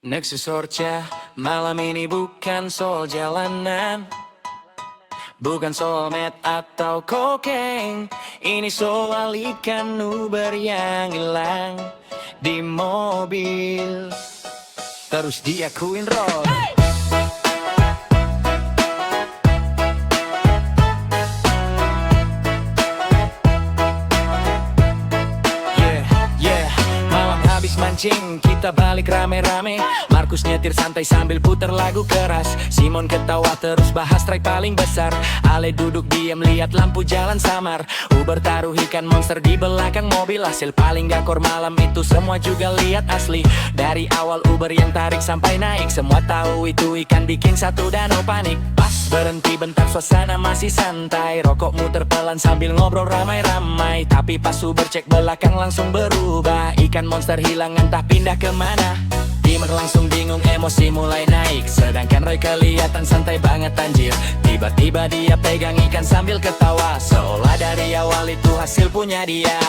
Nexus Orca, malam ini bukan soal jalanan, bukan soal met atau kokain. Ini soal ikan Uber yang hilang di mobil, terus diakuin roll. Mancing, kita balik rame-rame. Markus nyetir santai sambil puter lagu keras. Simon ketawa terus bahas track paling besar. Ale duduk diam lihat lampu jalan samar. Uber taruh ikan monster di belakang mobil. Hasil paling gakor malam itu semua juga lihat asli. Dari awal Uber yang tarik sampai naik, semua tahu itu ikan bikin satu danau panik. Pas berhenti bentar suasana masih santai. Rokok muter pelan sambil ngobrol ramai-ramai. Tapi pas Uber cek belakang langsung berubah. Ikan monster hilang entah pindah kemana. Dimmer langsung bingung, emosi mulai naik. Sedangkan Roy kelihatan santai banget anjir. Tiba-tiba dia pegang ikan sambil ketawa, seolah dari awal itu hasil punya dia.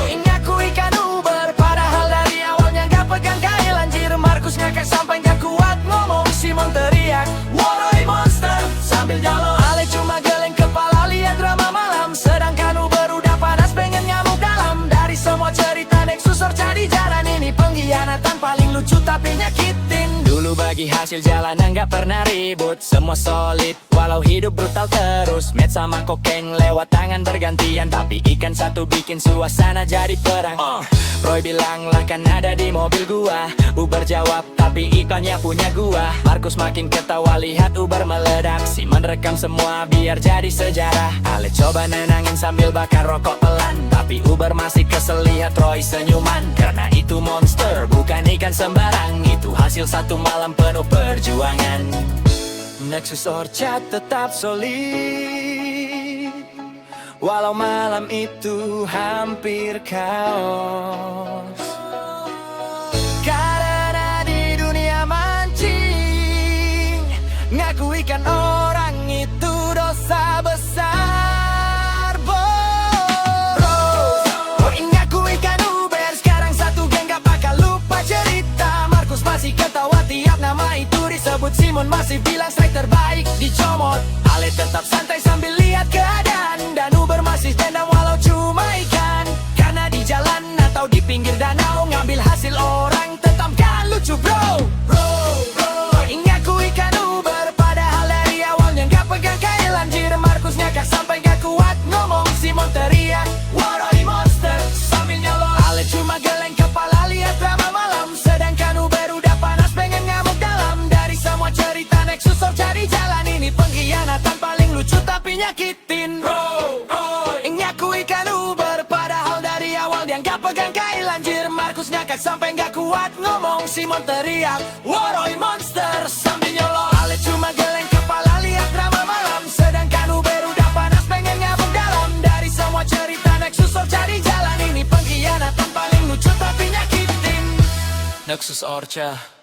Ini aku ikan Uber, padahal dari awalnya gak pegang kail anjir. Markus ngakak sampai gak kuat ngomong. Simon teriak, Roy monster sambil jalo. Ale cuma geleng kepala lihat drama malam. Sedangkan Uber udah panas pengen ngamuk dalam. Dari semua cerita Nexus Orca di jalan ini, pengkhianatan paling lucu tapi nyakitin. Dulu bagi hasil jalanan gak pernah ribut, semua solid walau hidup brutal terus. Met sama kokain lewat tangan bergantian, tapi ikan satu bikin suasana jadi perang. Roy bilang lah kan ada di mobil gua. Uber jawab tapi ikannya punya gua. Markus makin ketawa lihat Uber meledak. Simon rekam semua biar jadi sejarah. Ale coba nenangin sambil bakar rokok pelan, tapi Uber masih kesel lihat Roy senyuman. Karena itu monster bukan ikan sembarang, itu hasil satu malam penuh perjuangan. Nexus Orca tetap solid walau malam itu hampir kaos. Karena di dunia mancing, ngaku ikan orang itu dosa besar. Ngaku ikan Uber, sekarang satu geng gak bakal lupa cerita. Markus masih ketawa tiap nama itu disebut. Simon masih bilang strike terbaik dicomot. Ale tetap santai sambil lihat keadaan. Dan Uber masih dendam walau cuma ikan. Karena di jalan atau di pinggir danau, ngambil hasil orang tetap gak lucu bro. Ngaku ikan Uber, padahal dari awalnya gak pegang kail anjir. Markus ngakak sampai gak kuat ngomong. Simon teriak, Roy monster sambil nyolong. Ale cuma geleng kepala lihat drama malam. Sedangkan Uber udah panas pengen ngamuk dalam. Dari semua cerita Nexus Orca di jalan ini, pengkhianatan paling lucu tapi nyakitin. Ngaku ikan Uber, padahal dari awal dia gak pegang kail anjir. Markus ngakak sampai gak kuat ngomong. Simon teriak, Roy monster sambil nyolong. Ale cuma geleng kepala lihat drama malam. Sedangkan Uber udah panas pengen ngamuk dalam. Dari semua cerita Nexus Orca di jalan ini, pengkhianatan paling lucu tapi nyakitin. Nexus Orca.